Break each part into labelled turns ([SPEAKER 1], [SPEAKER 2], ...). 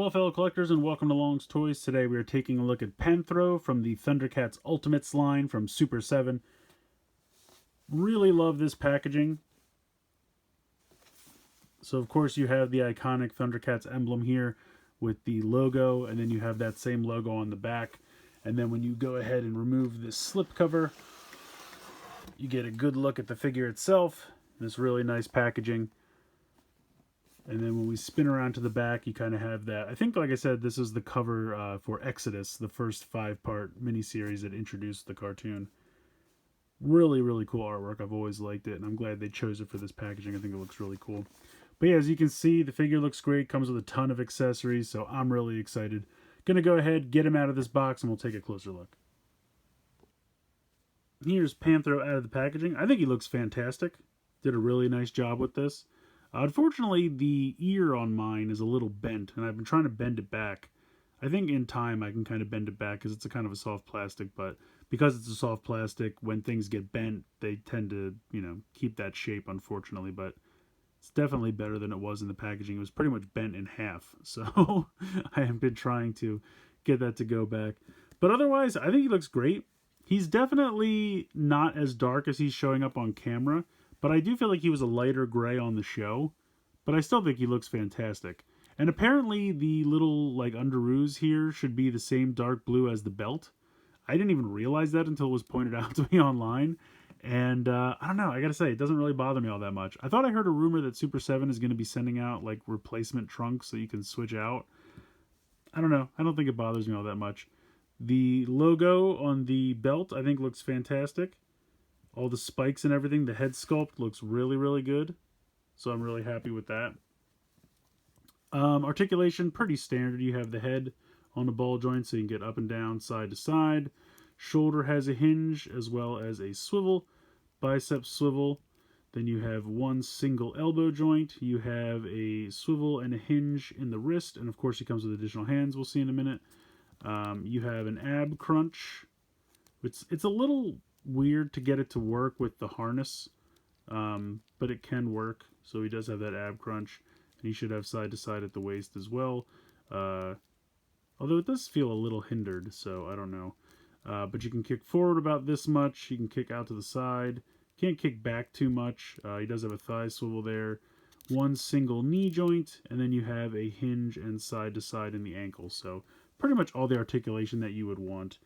[SPEAKER 1] Hello fellow collectors and welcome to Long's Toys. Today we are taking a look at Panthro from the Thundercats Ultimates line from Super 7. Really love this packaging. So of course you have the iconic Thundercats emblem here with the logo, and then you have that same logo on the back. And then when you go ahead and remove this slipcover, you get a good look at the figure itself. This really nice packaging. And then when we spin around to the back, you kind of have that. I think, like I said, this is the cover for Exodus, the first 5-part miniseries that introduced the cartoon. Really, really cool artwork. I've always liked it, and I'm glad they chose it for this packaging. I think it looks really cool. But yeah, as you can see, the figure looks great. Comes with a ton of accessories, so I'm really excited. Gonna go ahead, get him out of this box, and we'll take a closer look. Here's Panthro out of the packaging. I think he looks fantastic. Did a really nice job with this. Unfortunately, the ear on mine is a little bent, and I've been trying to bend it back. I think in time I can kind of bend it back because it's a kind of a soft plastic, but because it's a soft plastic, when things get bent, they tend to, keep that shape, unfortunately, but it's definitely better than it was in the packaging. It was pretty much bent in half, so I have been trying to get that to go back. But otherwise, I think he looks great. He's definitely not as dark as he's showing up on camera, but I do feel like he was a lighter gray on the show. But I still think he looks fantastic. And apparently the little underoos here should be the same dark blue as the belt. I didn't even realize that until it was pointed out to me online. And I don't know, I gotta say, it doesn't really bother me all that much. I thought I heard a rumor that Super 7 is going to be sending out replacement trunks so you can switch out. I don't know, I don't think it bothers me all that much. The logo on the belt I think looks fantastic. All the spikes and everything, the head sculpt looks really, really good. So I'm really happy with that. Articulation, pretty standard. You have the head on the ball joint so you can get up and down, side to side. Shoulder has a hinge as well as a swivel. Bicep swivel. Then you have one single elbow joint. You have a swivel and a hinge in the wrist. And of course he comes with additional hands, we'll see in a minute. You have an ab crunch. It's a little weird to get it to work with the harness, but it can work. So he does have that ab crunch, and he should have side to side at the waist as well, although it does feel a little hindered, so I don't know. But you can kick forward about this much. You can kick out to the side. Can't kick back too much. He does have a thigh swivel there, one single knee joint, and then you have a hinge and side to side in the ankle. So pretty much all the articulation that you would want.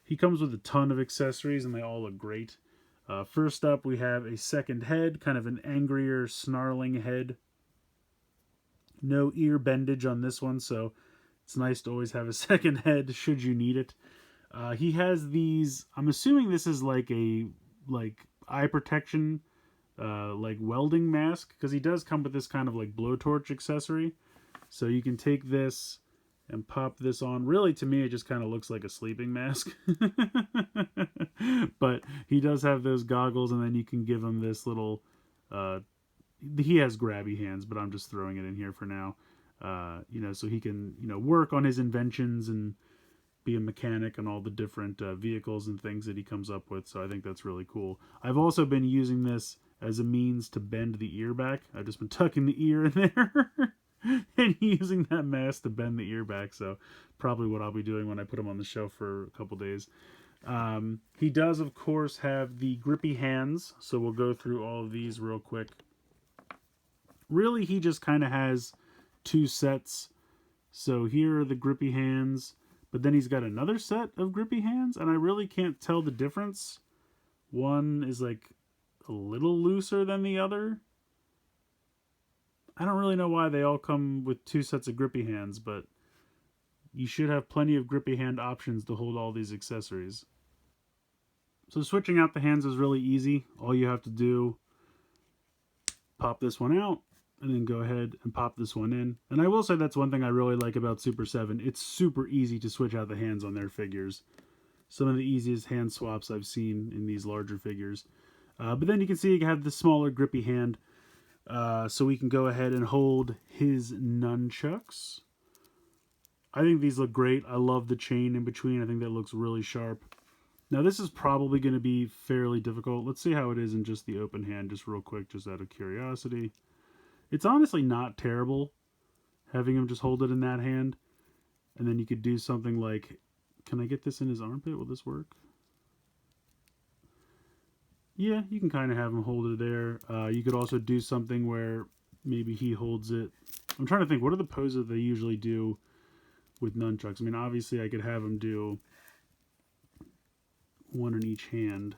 [SPEAKER 1] He comes with a ton of accessories, and they all look great. First up, we have a second head, kind of an angrier, snarling head. No ear bendage on this one, so it's nice to always have a second head should you need it. He has these, I'm assuming this is like a eye protection, welding mask, because he does come with this kind of blowtorch accessory. So you can take this and pop this on. Really, to me, it just kind of looks like a sleeping mask. But he does have those goggles, and then you can give him this little... he has grabby hands, but I'm just throwing it in here for now. So he can, work on his inventions and be a mechanic on all the different vehicles and things that he comes up with. So I think that's really cool. I've also been using this as a means to bend the ear back. I've just been tucking the ear in there. And using that mask to bend the ear back, so probably what I'll be doing when I put him on the shelf for a couple days. He does, of course, have the Grippy Hands, so we'll go through all of these real quick. Really, he just kind of has two sets. So here are the Grippy Hands, but then he's got another set of Grippy Hands, and I really can't tell the difference. One is a little looser than the other. I don't really know why they all come with two sets of grippy hands, but you should have plenty of grippy hand options to hold all these accessories. So switching out the hands is really easy. All you have to do, pop this one out, and then go ahead and pop this one in. And I will say that's one thing I really like about Super 7. It's super easy to switch out the hands on their figures. Some of the easiest hand swaps I've seen in these larger figures. But then you can see you have the smaller grippy hand. So we can go ahead and hold his nunchucks. I think these look great. I love the chain in between. I think that looks really sharp. Now this is probably going to be fairly difficult. Let's see how it is in just the open hand, just real quick, just out of curiosity. It's honestly not terrible having him just hold it in that hand. And then you could do something like, can I get this in his armpit? Will this work? Yeah, you can kind of have him hold it there. You could also do something where maybe he holds it. I'm trying to think, what are the poses they usually do with nunchucks? I mean, obviously I could have him do one in each hand.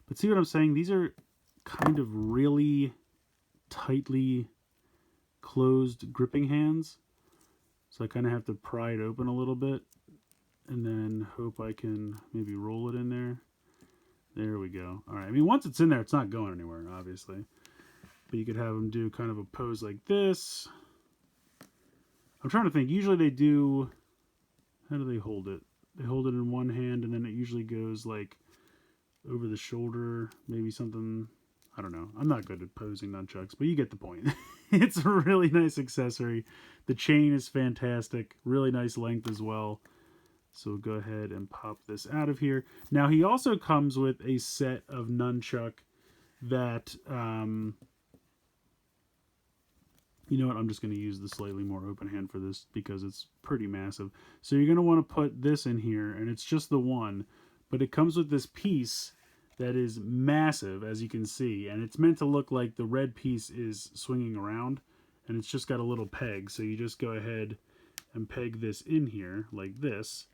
[SPEAKER 1] But see what I'm saying? These are kind of really tightly closed gripping hands. So I kind of have to pry it open a little bit and then hope I can maybe roll it in there. There we go. All right. I mean, once it's in there, it's not going anywhere, obviously. But you could have them do kind of a pose like this. I'm trying to think. Usually they do... How do they hold it? They hold it in one hand, and then it usually goes like over the shoulder. Maybe something... I don't know. I'm not good at posing nunchucks, but you get the point. It's a really nice accessory. The chain is fantastic. Really nice length as well. So we'll go ahead and pop this out of here. Now he also comes with a set of nunchuck that, you know what, I'm just going to use the slightly more open hand for this because it's pretty massive. So you're going to want to put this in here, and it's just the one, but it comes with this piece that is massive, as you can see, and it's meant to look like the red piece is swinging around, and it's just got a little peg. So you just go ahead and peg this in here like this.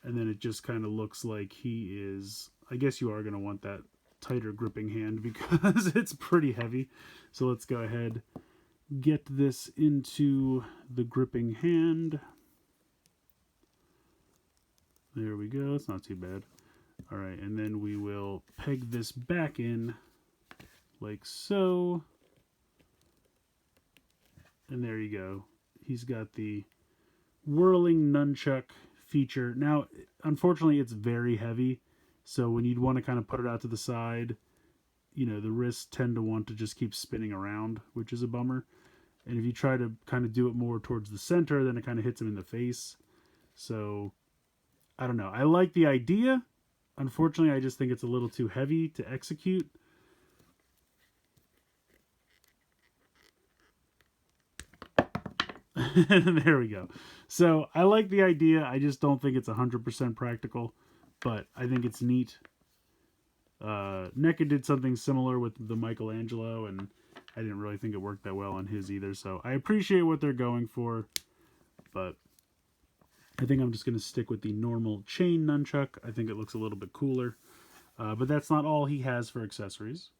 [SPEAKER 1] And then it just kind of looks like he is... I guess you are going to want that tighter gripping hand because it's pretty heavy. So let's go ahead, get this into the gripping hand. There we go. It's not too bad. All right, and then we will peg this back in like so. And there you go. He's got the whirling nunchuck feature. Now, unfortunately, it's very heavy, so when you'd want to kind of put it out to the side, you know, the wrists tend to want to just keep spinning around, which is a bummer. And if you try to kind of do it more towards the center, then it kind of hits him in the face. So, I don't know. I like the idea. Unfortunately, I just think it's a little too heavy to execute. There we go. So I like the idea. I just don't think it's 100% practical, but I think it's neat. NECA did something similar with the Michelangelo, and I didn't really think it worked that well on his either. So I appreciate what they're going for, but I think I'm just going to stick with the normal chain nunchuck. I think it looks a little bit cooler, but that's not all he has for accessories.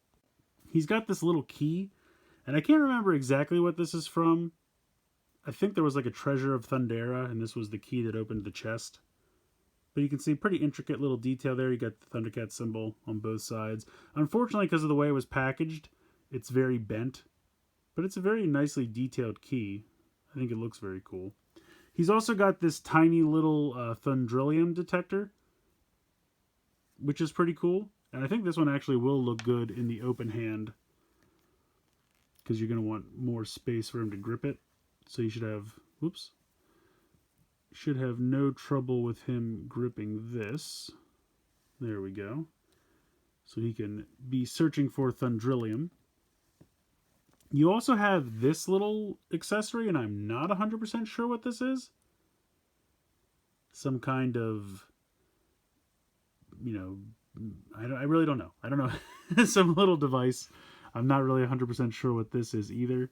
[SPEAKER 1] He's got this little key, and I can't remember exactly what this is from. I think there was like a treasure of Thundera, and this was the key that opened the chest. But you can see pretty intricate little detail there. You got the Thundercat symbol on both sides. Unfortunately, because of the way it was packaged, it's very bent. But it's a very nicely detailed key. I think it looks very cool. He's also got this tiny little Thundrillium detector, which is pretty cool. And I think this one actually will look good in the open hand, because you're going to want more space for him to grip it. So you should have, whoops, should have no trouble with him gripping this. There we go. So he can be searching for Thundrillium. You also have this little accessory, and I'm not 100% sure what this is. Some kind of, you know, I really don't know. I don't know. Some little device. I'm not really 100% sure what this is either.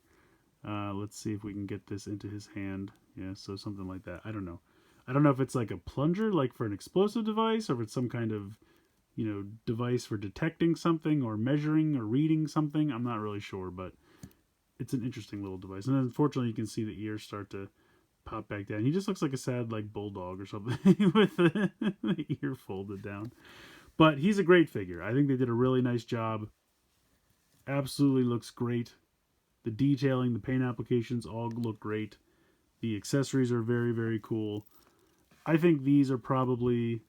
[SPEAKER 1] Let's see if we can get this into his hand. Yeah, so something like that. I don't know. I don't know if it's like a plunger, like for an explosive device, or if it's some kind of, you know, device for detecting something or measuring or reading something. I'm not really sure, but it's an interesting little device. And unfortunately, you can see the ears start to pop back down. He just looks like a sad, like, bulldog or something with the ear folded down. But he's a great figure. I think they did a really nice job. Absolutely looks great. The detailing, the paint applications all look great. The accessories are very, very cool. I think these are probably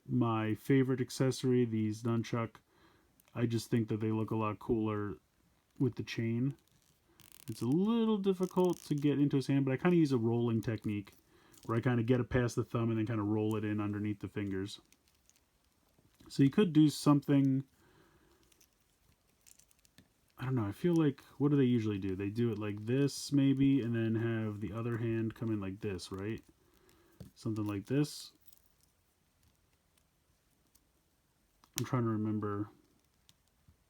[SPEAKER 1] my favorite accessory, these nunchuck. I just think that they look a lot cooler with the chain. It's a little difficult to get into his hand, but I kind of use a rolling technique where I kind of get it past the thumb and then kind of roll it in underneath the fingers. So you could do something... I don't know, I feel like, what do they usually do? They do it like this, maybe, and then have the other hand come in like this, right? something like this. I'm trying to remember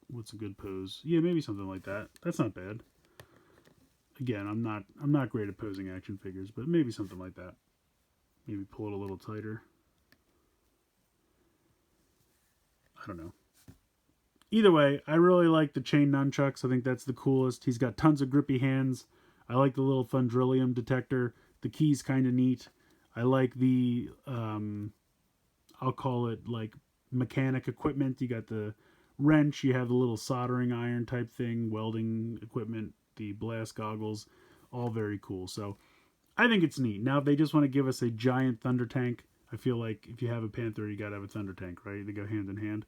[SPEAKER 1] what's a good pose. Yeah, maybe something like that. That's not bad. Again, I'm not great at posing action figures, but maybe something like that. Maybe pull it a little tighter. I don't know. Either way, I really like the chain nunchucks. I think that's the coolest. He's got tons of grippy hands. I like the little Thundrillium detector. The key's kind of neat. I like the, I'll call it like mechanic equipment. You got the wrench. You have the little soldering iron type thing, welding equipment, the blast goggles. All very cool. So I think it's neat. Now, if they just want to give us a giant Thunder Tank, I feel like if you have a Panthro, you got to have a Thunder Tank, right? They go hand in hand.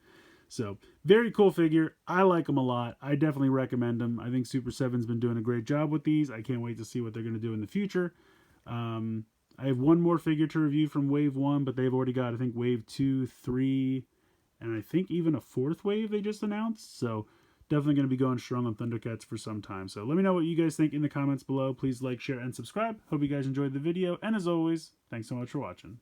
[SPEAKER 1] So, very cool figure. I like them a lot. I definitely recommend them. I think Super 7's been doing a great job with these. I can't wait to see what they're going to do in the future. I have one more figure to review from Wave 1, but they've already got, I think, Wave 2, 3, and I think even a 4th wave they just announced. So, definitely going to be going strong on Thundercats for some time. So, let me know what you guys think in the comments below. Please like, share, and subscribe. Hope you guys enjoyed the video. And as always, thanks so much for watching.